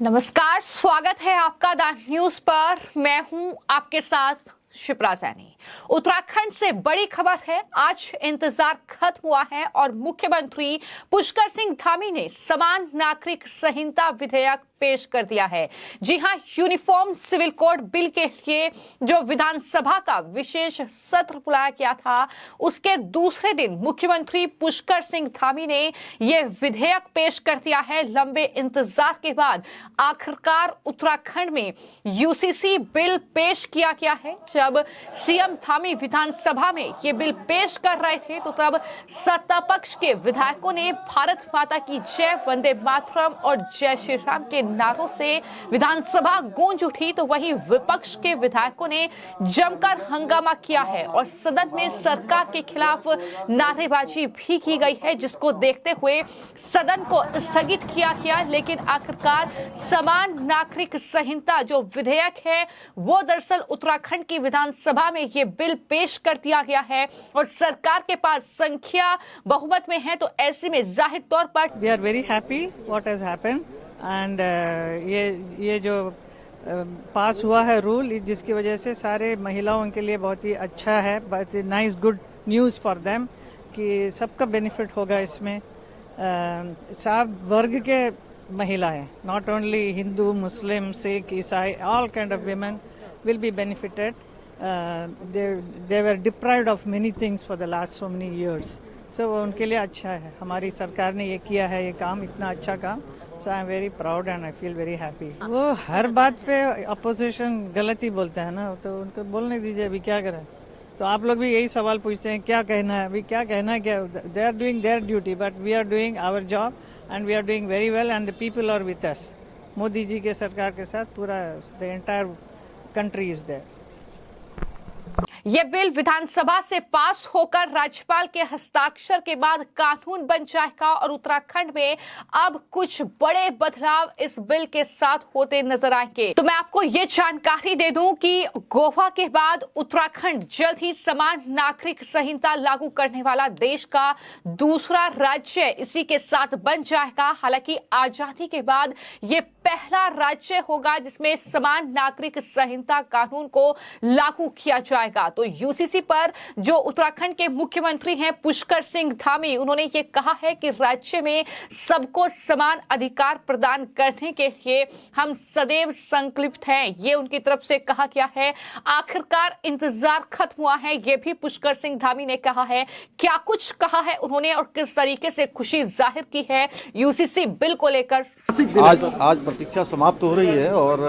नमस्कार, स्वागत है आपका द न्यूज पर। मैं हूं आपके साथ शिप्रा सैनी। उत्तराखंड से बड़ी खबर है। आज इंतजार खत्म हुआ है और मुख्यमंत्री पुष्कर सिंह धामी ने समान नागरिक संहिता विधेयक पेश कर दिया है। जी हां, यूनिफॉर्म सिविल कोड बिल के लिए जो विधानसभा का विशेष सत्र बुलाया गया था, उसके दूसरे दिन मुख्यमंत्री पुष्कर सिंह धामी ने यह विधेयक पेश कर दिया है। लंबे इंतजार के बाद आखिरकार उत्तराखंड में यूसीसी बिल पेश किया गया है। जब सीएम धामी विधानसभा में ये बिल पेश कर रहे थे तो तब सत्ता पक्ष के विधायकों ने भारत माता की जय, वंदे मातरम और जय श्री राम के नारों से विधानसभा गूंज उठी, तो वहीं विपक्ष के विधायकों ने जमकर हंगामा किया है और सदन में सरकार के खिलाफ नारेबाजी भी की गई है, जिसको देखते हुए सदन को स्थगित किया गया। लेकिन आखिरकार समान नागरिक संहिता जो विधेयक है वो दरअसल उत्तराखंड की विधानसभा में ये बिल पेश कर दिया गया है और सरकार के पास संख्या बहुमत में है। तो ऐसे में जाहिर तौर पर we are very happy what has happened and ये जो पास हुआ है रूल, जिसकी वजह से सारे महिलाओं के लिए बहुत ही अच्छा है, बहुत ही nice good news for them कि सबका बेनिफिट होगा इसमें। सब वर्ग के महिलाएं, not only Hindu, Muslim, Sikh, ईसाई, all kind of women will be benefited. They were deprived of many things for the last so many years. So उनके लिए अच्छा है, हमारी सरकार ने ये किया है, ये काम इतना अच्छा काम। So I am very proud and I feel very happy. वो हर बात पे अपोजिशन गलत ही बोलते हैं ना, तो उनको बोलने दीजिए, अभी क्या करें। तो आप लोग भी यही सवाल पूछते हैं क्या कहना है, अभी क्या कहना है, क्या they are doing their duty but we are doing our job and we are doing very well and the people are with us. Modi ji के सरकार के साथ पूरा the entire country is there. यह बिल विधानसभा से पास होकर राज्यपाल के हस्ताक्षर के बाद कानून बन जाएगा और उत्तराखंड में अब कुछ बड़े बदलाव इस बिल के साथ होते नजर आएंगे। तो मैं आपको ये जानकारी दे दूं कि गोवा के बाद उत्तराखंड जल्द ही समान नागरिक संहिता लागू करने वाला देश का दूसरा राज्य इसी के साथ बन जाएगा। हालांकि आजादी के बाद ये पहला राज्य होगा जिसमें समान नागरिक संहिता कानून को लागू किया जाएगा। तो यूसीसी पर जो उत्तराखंड के मुख्यमंत्री हैं पुष्कर सिंह धामी, उन्होंने ये कहा है कि राज्य में सबको समान अधिकार प्रदान करने के लिए हम सदैव संकल्पित हैं। ये उनकी तरफ से कहा गया है। आखिरकार इंतजार खत्म हुआ है, ये भी पुष्कर सिंह धामी ने कहा है। क्या कुछ कहा है उन्होंने और किस तरीके से खुशी जाहिर की है यूसीसी बिल को लेकर। आज प्रतीक्षा समाप्त हो रही है और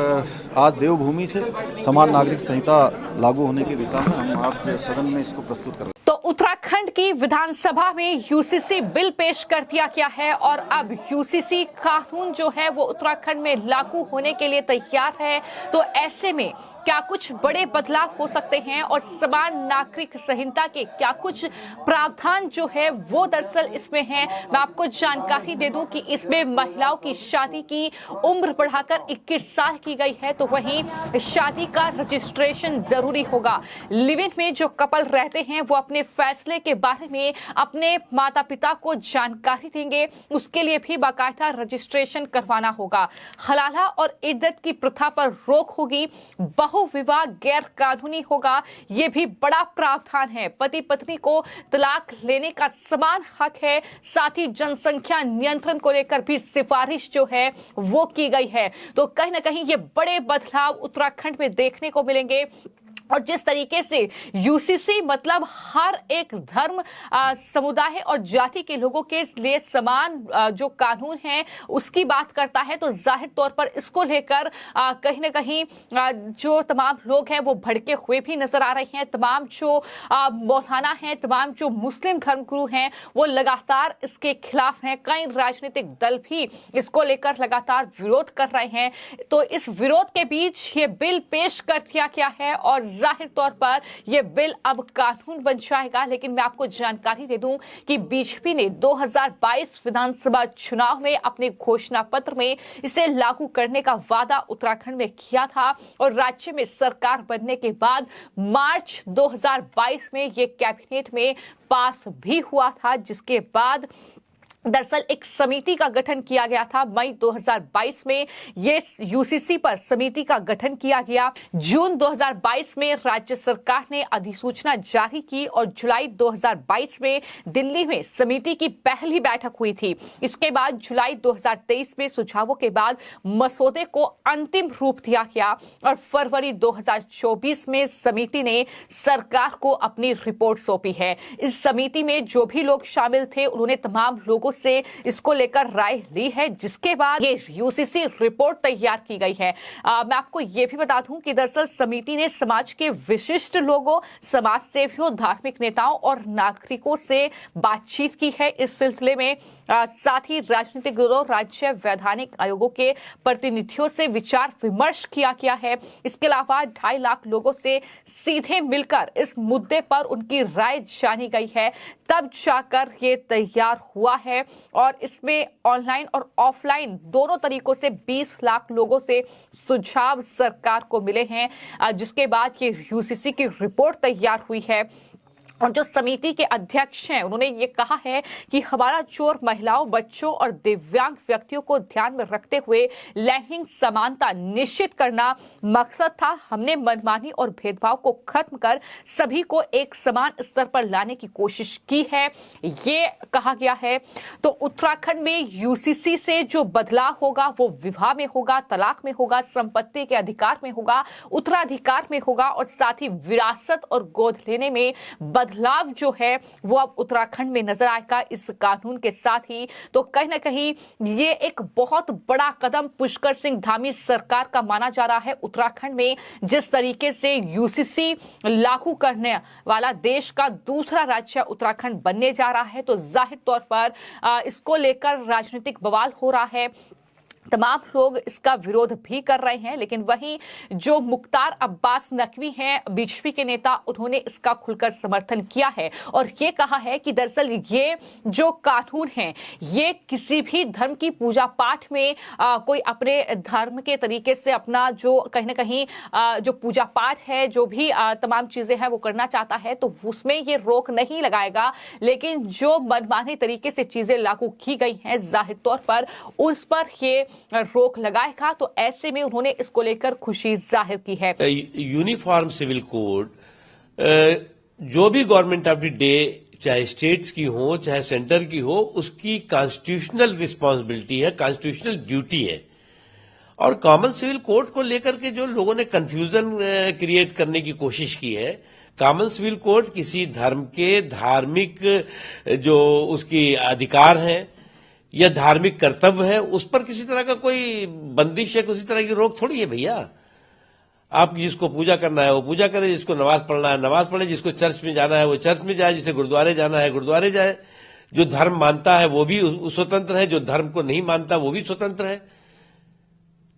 आज देवभूमि से समान नागरिक संहिता लागू होने की दिशा में हम आज सदन में इसको प्रस्तुत कर रहे हैं। तो उत्तराखंड की विधानसभा में यूसीसी बिल पेश कर दिया गया है और अब यूसीसी कानून जो है वो उत्तराखंड में लागू होने के लिए तैयार है। तो ऐसे में क्या कुछ बड़े बदलाव हो सकते हैं और समान नागरिक संहिता के क्या कुछ प्रावधान जो है वो दरअसल इसमें है। मैं आपको जानकारी दे दूं कि इसमें महिलाओं की शादी की उम्र बढ़ाकर 21 साल की गई है। तो वहीं शादी का रजिस्ट्रेशन जरूरी होगा। लिव इन में जो कपल रहते हैं वो अपने फैसले के बारे में अपने माता पिता को जानकारी देंगे, उसके लिए भी बाकायदा रजिस्ट्रेशन करवाना होगा। हलाला और इद्दत की प्रथा पर रोक होगी। बहुविवाह गैर कानूनी होगा, ये भी बड़ा प्रावधान है। पति पत्नी को तलाक लेने का समान हक है। साथ ही जनसंख्या नियंत्रण को लेकर भी सिफारिश जो है वो की गई है। तो कहीं ना कहीं ये बड़े बदलाव उत्तराखंड में देखने को मिलेंगे। और जिस तरीके से यूसीसी मतलब हर एक धर्म, समुदाय और जाति के लोगों के लिए समान जो कानून है उसकी बात करता है, तो जाहिर तौर पर इसको लेकर कहीं ना कहीं जो तमाम लोग हैं वो भड़के हुए भी नजर आ रहे हैं। तमाम जो मौलाना हैं, तमाम जो मुस्लिम धर्मगुरु हैं वो लगातार इसके खिलाफ हैं। कई राजनीतिक दल भी इसको लेकर लगातार विरोध कर रहे हैं। तो इस विरोध के बीच ये बिल पेश कर दिया गया है और जाहिर तौर पर यह बिल अब कानून बन जाएगा। लेकिन मैं आपको जानकारी दे दूं कि बीजेपी ने 2022 विधानसभा चुनाव में अपने घोषणा पत्र में इसे लागू करने का वादा उत्तराखंड में किया था और राज्य में सरकार बनने के बाद मार्च 2022 में यह कैबिनेट में पास भी हुआ था, जिसके बाद दरअसल एक समिति का गठन किया गया था मई 2022 में। ये यूसीसी पर समिति का गठन किया गया। जून 2022 में राज्य सरकार ने अधिसूचना जारी की और जुलाई 2022 में दिल्ली में समिति की पहली बैठक हुई थी। इसके बाद जुलाई 2023 में सुझावों के बाद मसौदे को अंतिम रूप दिया गया और फरवरी 2024 में समिति ने सरकार को अपनी रिपोर्ट सौंपी है। इस समिति में जो भी लोग शामिल थे उन्होंने तमाम लोगों से इसको लेकर राय ली है, जिसके बाद ये यूसीसी रिपोर्ट तैयार की गई है। मैं आपको ये भी बता दूं कि दरअसल समिति ने समाज के विशिष्ट लोगों, समाज सेवियों, धार्मिक नेताओं और नागरिकों से बातचीत की है इस सिलसिले में। साथ ही राजनीतिक दलों, राज्य वैधानिक आयोगों के प्रतिनिधियों से विचार विमर्श किया गया है। इसके अलावा 2.5 लाख लोगों से सीधे मिलकर इस मुद्दे पर उनकी राय जानी गई है, तब जाकर ये तैयार हुआ है। और इसमें ऑनलाइन और ऑफलाइन दोनों तरीकों से 20 लाख लोगों से सुझाव सरकार को मिले हैं, जिसके बाद ये यूसीसी की रिपोर्ट तैयार हुई है। और जो समिति के अध्यक्ष हैं उन्होंने ये कहा है कि हमारा जोर महिलाओं, बच्चों और दिव्यांग व्यक्तियों को ध्यान में रखते हुए लैंगिक समानता निश्चित करना मकसद था। हमने मनमानी और भेदभाव को खत्म कर सभी को एक समान स्तर पर लाने की कोशिश की है, ये कहा गया है। तो उत्तराखंड में यूसीसी से जो बदलाव होगा वो विवाह में होगा, तलाक में होगा, संपत्ति के अधिकार में होगा, उत्तराधिकार में होगा और साथ ही विरासत और गोद लेने में बदलाव जो है वो अब उत्तराखंड में नजर आएगा इस कानून के साथ ही। तो कहीं ना कहीं ये एक बहुत बड़ा कदम पुष्कर सिंह धामी सरकार का माना जा रहा है। उत्तराखंड में जिस तरीके से यूसीसी लागू करने वाला देश का दूसरा राज्य उत्तराखंड बनने जा रहा है, तो जाहिर तौर पर इसको लेकर राजनीतिक बवाल हो रहा है। तमाम लोग इसका विरोध भी कर रहे हैं, लेकिन वहीं जो मुख्तार अब्बास नकवी हैं, बीजेपी के नेता, उन्होंने इसका खुलकर समर्थन किया है और ये कहा है कि दरअसल ये जो कानून है ये किसी भी धर्म की पूजा पाठ में कोई अपने धर्म के तरीके से अपना जो कहीं ना कहीं जो पूजा पाठ है, जो भी तमाम चीजें हैं वो करना चाहता है तो उसमें ये रोक नहीं लगाएगा। लेकिन जो मनमाने तरीके से चीजें लागू की गई हैं जाहिर तौर पर उस पर ये रोक लगाएगा। तो ऐसे में उन्होंने इसको लेकर खुशी जाहिर की है। यूनिफॉर्म सिविल कोड जो भी गवर्नमेंट ऑफ द डे, चाहे स्टेट्स की हो चाहे सेंटर की हो, उसकी कॉन्स्टिट्यूशनल रिस्पांसिबिलिटी है, कॉन्स्टिट्यूशनल ड्यूटी है। और कॉमन सिविल कोड को लेकर के जो लोगों ने कंफ्यूजन क्रिएट करने की कोशिश की है, कॉमन सिविल कोड किसी धर्म के धार्मिक जो उसकी अधिकार है या धार्मिक कर्तव्य है उस पर किसी तरह का कोई बंदिश है, किसी तरह की रोक थोड़ी है भैया। आप जिसको पूजा करना है वो पूजा करे, जिसको नमाज पढ़ना है नमाज पढ़े, जिसको चर्च में जाना है वो चर्च में जाए, जिसे गुरुद्वारे जाना है गुरुद्वारे जाए। जो धर्म मानता है वो भी स्वतंत्र है, जो धर्म को नहीं मानता वो भी स्वतंत्र है।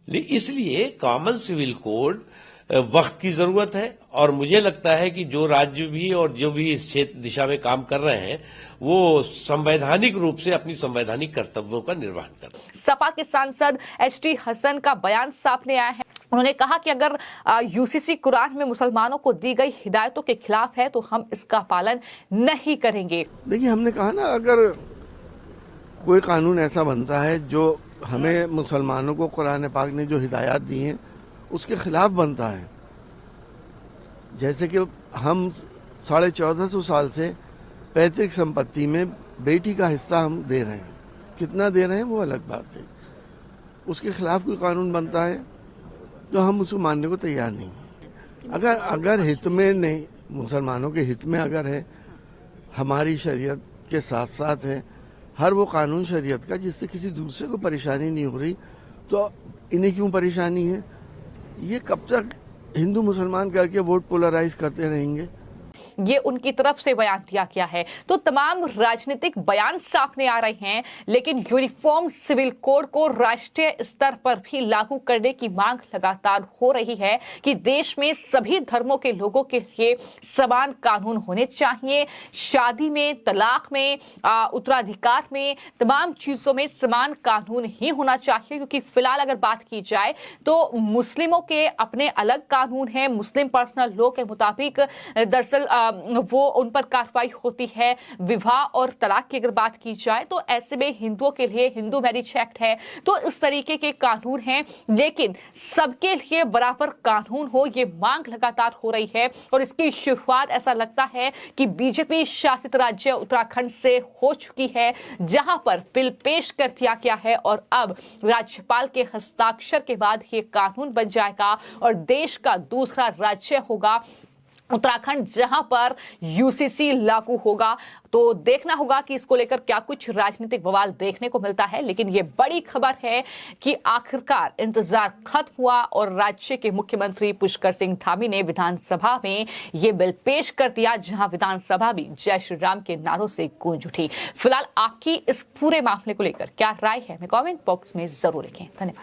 इसलिए कॉमन सिविल कोड वक्त की जरूरत है और मुझे लगता है कि जो राज्य भी और जो भी इस क्षेत्र दिशा में काम कर रहे हैं वो संवैधानिक रूप से अपनी संवैधानिक कर्तव्यों का निर्वहन कर रहे हैं। सपा के सांसद एचटी हसन का बयान सामने आया है। उन्होंने कहा कि अगर यूसीसी कुरान में मुसलमानों को दी गई हिदायतों के खिलाफ है तो हम इसका पालन नहीं करेंगे। देखिए, हमने कहा ना, अगर कोई कानून ऐसा बनता है जो हमें मुसलमानों को कुरान पाक ने जो हिदायत दी हैं उसके खिलाफ बनता है, जैसे कि हम 1450 साल से पैतृक संपत्ति में बेटी का हिस्सा हम दे रहे हैं, कितना दे रहे हैं वो अलग बात है, उसके खिलाफ कोई कानून बनता है तो हम उसको मानने को तैयार नहीं हैं। अगर हित में नहीं, मुसलमानों के हित में अगर है, हमारी शरीयत के साथ साथ है हर वो कानून शरीयत का जिससे किसी दूसरे को परेशानी नहीं हो रही, तो इन्हें क्यों परेशानी है? ये कब तक हिंदू मुसलमान करके वोट पोलराइज करते रहेंगे? ये उनकी तरफ से बयान दिया गया है। तो तमाम राजनीतिक बयान सामने आ रहे हैं, लेकिन यूनिफॉर्म सिविल कोड को राष्ट्रीय स्तर पर भी लागू करने की मांग लगातार हो रही है कि देश में सभी धर्मों के लोगों के लिए समान कानून होने चाहिए। शादी में, तलाक में, उत्तराधिकार में, तमाम चीजों में समान कानून ही होना चाहिए। क्योंकि फिलहाल अगर बात की जाए तो मुस्लिमों के अपने अलग कानून हैं। मुस्लिम पर्सनल लॉ के मुताबिक दरअसल वो उन पर कार्रवाई होती है। विवाह और तलाक की अगर बात की जाए तो ऐसे में हिंदुओं के लिए हिंदू मैरिज एक्ट है, तो इस तरीके के कानून हैं, लेकिन सबके लिए बराबर कानून हो, ये मांग लगातार हो रही है। और इसकी शुरुआत ऐसा लगता है कि बीजेपी शासित राज्य उत्तराखंड से हो चुकी है, जहां पर बिल पेश कर दिया गया है और अब राज्यपाल के हस्ताक्षर के बाद ये कानून बन जाएगा और देश का दूसरा राज्य होगा उत्तराखंड, जहां पर यूसीसी लागू होगा। तो देखना होगा कि इसको लेकर क्या कुछ राजनीतिक बवाल देखने को मिलता है, लेकिन ये बड़ी खबर है कि आखिरकार इंतजार खत्म हुआ और राज्य के मुख्यमंत्री पुष्कर सिंह धामी ने विधानसभा में ये बिल पेश कर दिया, जहां विधानसभा भी जय श्री राम के नारों से गूंज उठी। फिलहाल आपकी इस पूरे मामले को लेकर क्या राय है, हमें कमेंट बॉक्स में जरूर लिखें। धन्यवाद।